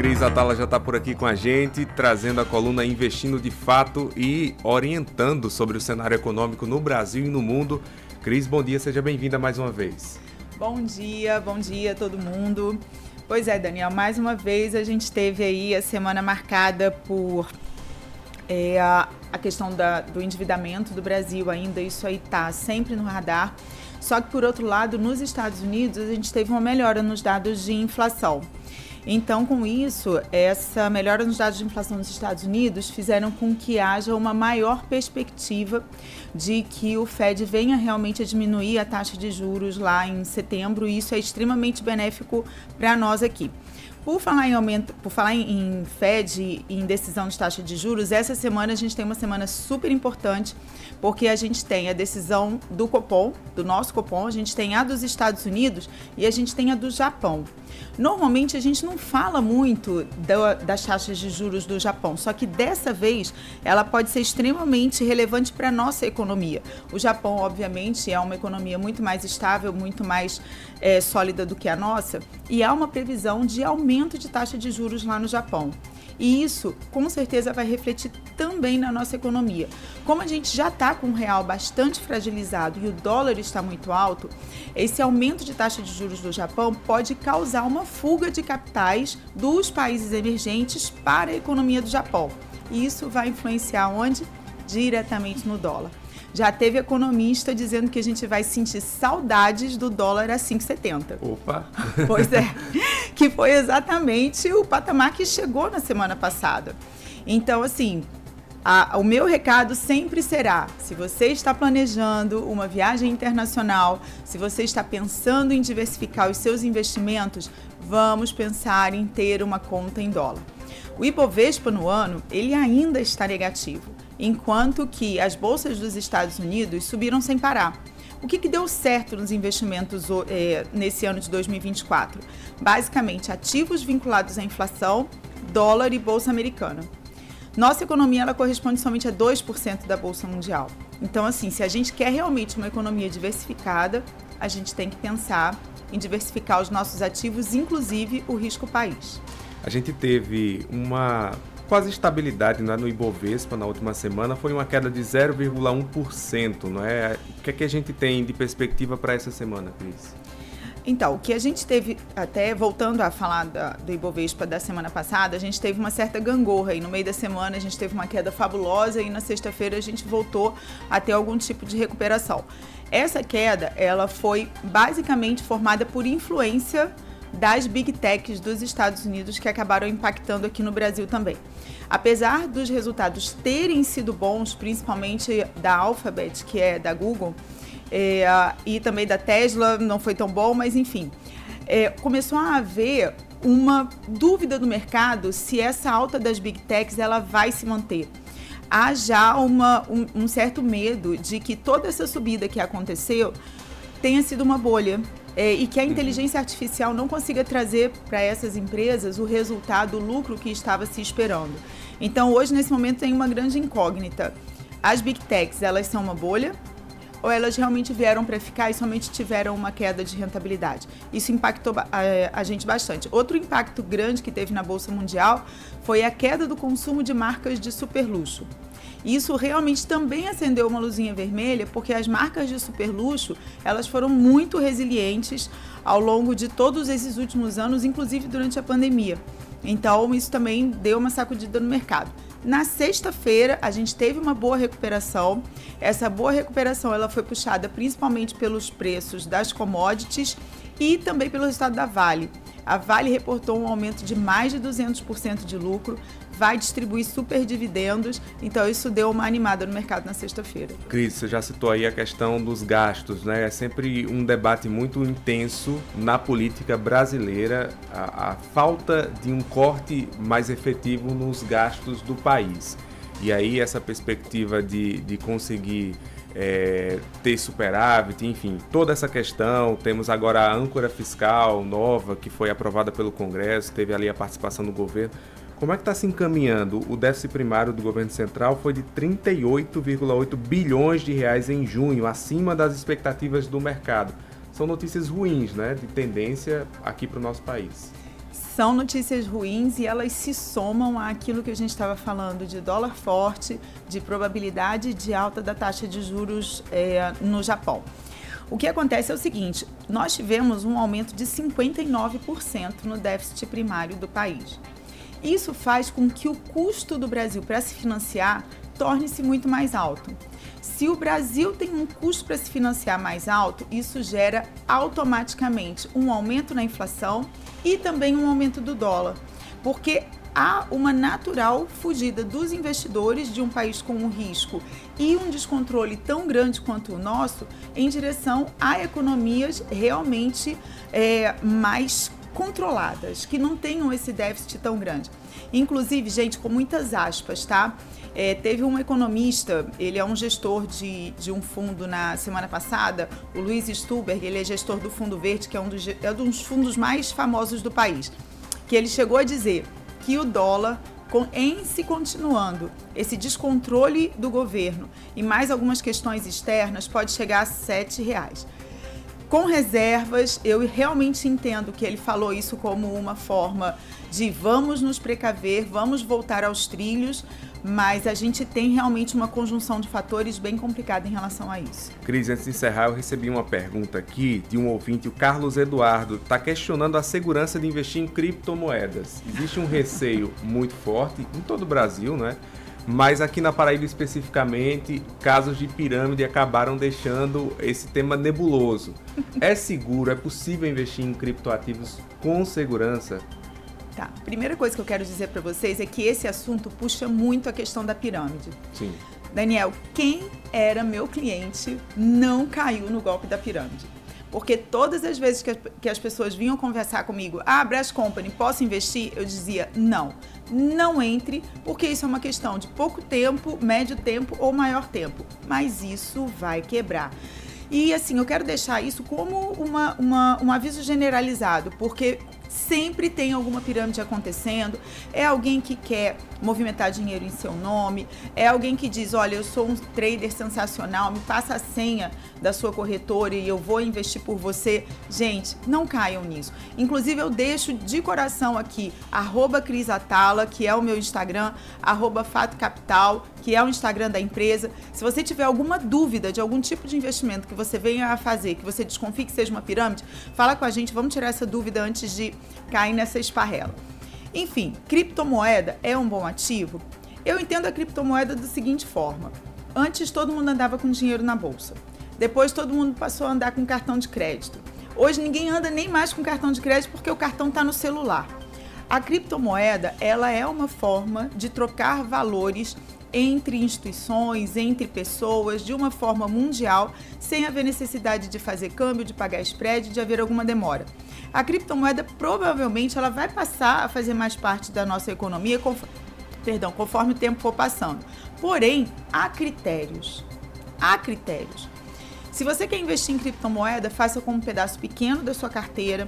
Cris Atala já está por aqui com a gente, trazendo a coluna Investindo de Fato e orientando sobre o cenário econômico no Brasil e no mundo. Cris, bom dia, seja bem-vinda mais uma vez. Bom dia a todo mundo. Pois é, Daniel, mais uma vez a gente teve aí a semana marcada por a questão do endividamento do Brasil ainda, isso aí está sempre no radar. Só que, por outro lado, nos Estados Unidos, a gente teve uma melhora nos dados de inflação. Então, com isso, essa melhora nos dados de inflação nos Estados Unidos fizeram com que haja uma maior perspectiva de que o Fed venha realmente a diminuir a taxa de juros lá em setembro, e isso é extremamente benéfico para nós aqui. Por falar em Fed e em decisão de taxa de juros, essa semana a gente tem uma semana super importante, porque a gente tem a decisão do Copom, do nosso Copom, a gente tem a dos Estados Unidos e a gente tem a do Japão. Normalmente a gente não fala muito das taxas de juros do Japão, só que dessa vez ela pode ser extremamente relevante para a nossa economia. O Japão, obviamente, é uma economia muito mais estável, muito mais sólida do que a nossa, e há uma previsão de aumento de taxa de juros lá no Japão. E isso, com certeza, vai refletir também na nossa economia. Como a gente já está com o real bastante fragilizado e o dólar está muito alto, esse aumento de taxa de juros do Japão pode causar uma fuga de capitais dos países emergentes para a economia do Japão. E isso vai influenciar onde? Diretamente no dólar. Já teve economista dizendo que a gente vai sentir saudades do dólar a 5,70. Opa! Pois é, que foi exatamente o patamar que chegou na semana passada. Então, assim, o meu recado sempre será, se você está planejando uma viagem internacional, se você está pensando em diversificar os seus investimentos, vamos pensar em ter uma conta em dólar. O Ibovespa no ano, ele ainda está negativo, enquanto que as bolsas dos Estados Unidos subiram sem parar. O que deu certo nos investimentos nesse ano de 2024? Basicamente, ativos vinculados à inflação, dólar e bolsa americana. Nossa economia ela corresponde somente a 2% da bolsa mundial. Então, assim, se a gente quer realmente uma economia diversificada, a gente tem que pensar em diversificar os nossos ativos, inclusive o risco país. A gente teve uma quase estabilidade, né, no Ibovespa na última semana, foi uma queda de 0,1%, não é? O que é que a gente tem de perspectiva para essa semana, Cris? Então, o que a gente teve, até voltando a falar do Ibovespa da semana passada, a gente teve uma certa gangorra e no meio da semana a gente teve uma queda fabulosa e na sexta-feira a gente voltou a ter algum tipo de recuperação. Essa queda, ela foi basicamente formada por influência das Big Techs dos Estados Unidos que acabaram impactando aqui no Brasil também. Apesar dos resultados terem sido bons, principalmente da Alphabet, que é da Google, e também da Tesla, não foi tão bom, mas enfim, começou a haver uma dúvida no mercado se essa alta das Big Techs ela vai se manter. Há já um certo medo de que toda essa subida que aconteceu tenha sido uma bolha. E que a inteligência artificial não consiga trazer para essas empresas o resultado, o lucro que estava se esperando. Então, hoje, nesse momento, tem uma grande incógnita. As Big Techs, elas são uma bolha ou elas realmente vieram para ficar e somente tiveram uma queda de rentabilidade? Isso impactou a gente bastante. Outro impacto grande que teve na Bolsa Mundial foi a queda do consumo de marcas de superluxo. Isso realmente também acendeu uma luzinha vermelha, porque as marcas de superluxo, elas foram muito resilientes ao longo de todos esses últimos anos, inclusive durante a pandemia. Então, isso também deu uma sacudida no mercado. Na sexta-feira, a gente teve uma boa recuperação. Essa boa recuperação ela foi puxada principalmente pelos preços das commodities e também pelo resultado da Vale. A Vale reportou um aumento de mais de 200% de lucro, vai distribuir super dividendos, então isso deu uma animada no mercado na sexta-feira. Cris, você já citou aí a questão dos gastos, né? É sempre um debate muito intenso na política brasileira, a falta de um corte mais efetivo nos gastos do país. E aí essa perspectiva de conseguir ter superávit, enfim, toda essa questão. Temos agora a âncora fiscal nova que foi aprovada pelo Congresso, teve ali a participação do governo. Como é que está se encaminhando? O déficit primário do governo central foi de 38,8 bilhões de reais em junho, acima das expectativas do mercado. São notícias ruins, né, de tendência aqui para o nosso país. São notícias ruins e elas se somam àquilo que a gente estava falando de dólar forte, de probabilidade de alta da taxa de juros no Japão. O que acontece é o seguinte, nós tivemos um aumento de 59% no déficit primário do país. Isso faz com que o custo do Brasil para se financiar torne-se muito mais alto. Se o Brasil tem um custo para se financiar mais alto, isso gera automaticamente um aumento na inflação e também um aumento do dólar, porque há uma natural fugida dos investidores de um país com um risco e um descontrole tão grande quanto o nosso em direção a economias realmente mais controladas, que não tenham esse déficit tão grande. Inclusive, gente, com muitas aspas, tá? Teve um economista, ele é um gestor de um fundo na semana passada, o Luiz Stuberg, ele é gestor do Fundo Verde, que é um dos fundos mais famosos do país, que ele chegou a dizer que o dólar, em se continuando esse descontrole do governo e mais algumas questões externas, pode chegar a R$7. Com reservas, eu realmente entendo que ele falou isso como uma forma de vamos nos precaver, vamos voltar aos trilhos, mas a gente tem realmente uma conjunção de fatores bem complicada em relação a isso. Cris, antes de encerrar, eu recebi uma pergunta aqui de um ouvinte, o Carlos Eduardo, está questionando a segurança de investir em criptomoedas. Existe um receio muito forte em todo o Brasil, né? Mas aqui na Paraíba especificamente, casos de pirâmide acabaram deixando esse tema nebuloso. É seguro, é possível investir em criptoativos com segurança? Tá, primeira coisa que eu quero dizer para vocês é que esse assunto puxa muito a questão da pirâmide. Sim. Daniel, quem era meu cliente não caiu no golpe da pirâmide. Porque todas as vezes que as pessoas vinham conversar comigo, Brás Company, posso investir? Eu dizia, não entre, porque isso é uma questão de pouco tempo, médio tempo ou maior tempo. Mas isso vai quebrar. E assim, eu quero deixar isso como um aviso generalizado, porque sempre tem alguma pirâmide acontecendo, é alguém que quer movimentar dinheiro em seu nome, é alguém que diz, olha, eu sou um trader sensacional, me passa a senha da sua corretora e eu vou investir por você. Gente, não caiam nisso. Inclusive, eu deixo de coração aqui, @CrisAtala, que é o meu Instagram, @FatoCapital, que é o Instagram da empresa. Se você tiver alguma dúvida de algum tipo de investimento que você venha a fazer, que você desconfie que seja uma pirâmide, fala com a gente, vamos tirar essa dúvida antes de cair nessa esparrela. Enfim, criptomoeda é um bom ativo? Eu entendo a criptomoeda da seguinte forma. Antes todo mundo andava com dinheiro na bolsa. Depois todo mundo passou a andar com cartão de crédito. Hoje ninguém anda nem mais com cartão de crédito porque o cartão está no celular. A criptomoeda, ela é uma forma de trocar valores entre instituições, entre pessoas, de uma forma mundial, sem haver necessidade de fazer câmbio, de pagar spread, de haver alguma demora. A criptomoeda provavelmente ela vai passar a fazer mais parte da nossa economia conforme o tempo for passando. Porém, há critérios. Se você quer investir em criptomoeda, faça com um pedaço pequeno da sua carteira,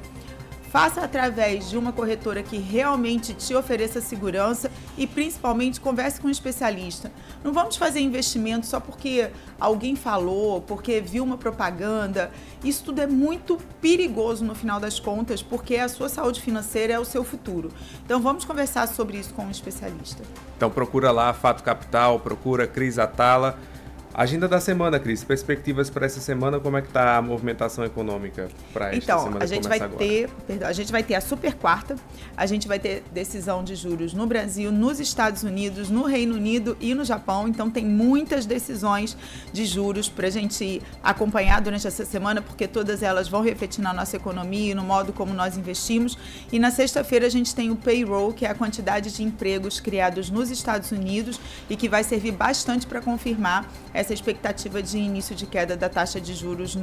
faça através de uma corretora que realmente te ofereça segurança e, principalmente, converse com um especialista. Não vamos fazer investimento só porque alguém falou, porque viu uma propaganda. Isso tudo é muito perigoso no final das contas, porque a sua saúde financeira é o seu futuro. Então, vamos conversar sobre isso com um especialista. Então, procura lá Fato Capital, procura Cris Atala. Agenda da semana, Cris. Perspectivas para essa semana, como é que está a movimentação econômica para esta semana que começa agora? A gente vai ter a super quarta, a gente vai ter decisão de juros no Brasil, nos Estados Unidos, no Reino Unido e no Japão. Então tem muitas decisões de juros para a gente acompanhar durante essa semana, porque todas elas vão refletir na nossa economia e no modo como nós investimos. E na sexta-feira a gente tem o payroll, que é a quantidade de empregos criados nos Estados Unidos e que vai servir bastante para confirmar essa expectativa de início de queda da taxa de juros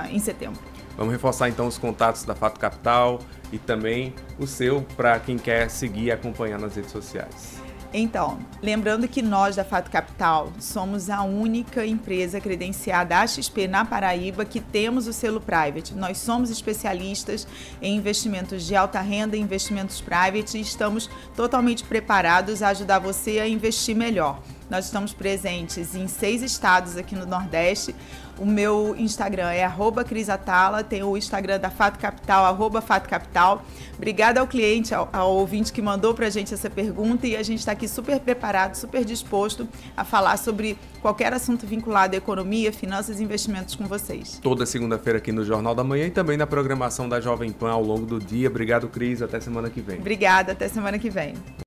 em setembro. Vamos reforçar então os contatos da Fato Capital e também o seu para quem quer seguir e acompanhar nas redes sociais. Então, lembrando que nós da Fato Capital somos a única empresa credenciada AXP na Paraíba que temos o selo private. Nós somos especialistas em investimentos de alta renda, investimentos private e estamos totalmente preparados a ajudar você a investir melhor. Nós estamos presentes em 6 estados aqui no Nordeste. O meu Instagram é @crisatala, tem o Instagram da Fato Capital, @Fato Capital. Obrigada ao cliente, ao ouvinte que mandou pra gente essa pergunta, e a gente está aqui super preparado, super disposto a falar sobre qualquer assunto vinculado à economia, finanças e investimentos com vocês. Toda segunda-feira aqui no Jornal da Manhã e também na programação da Jovem Pan ao longo do dia. Obrigado, Cris. Até semana que vem. Obrigada, até semana que vem.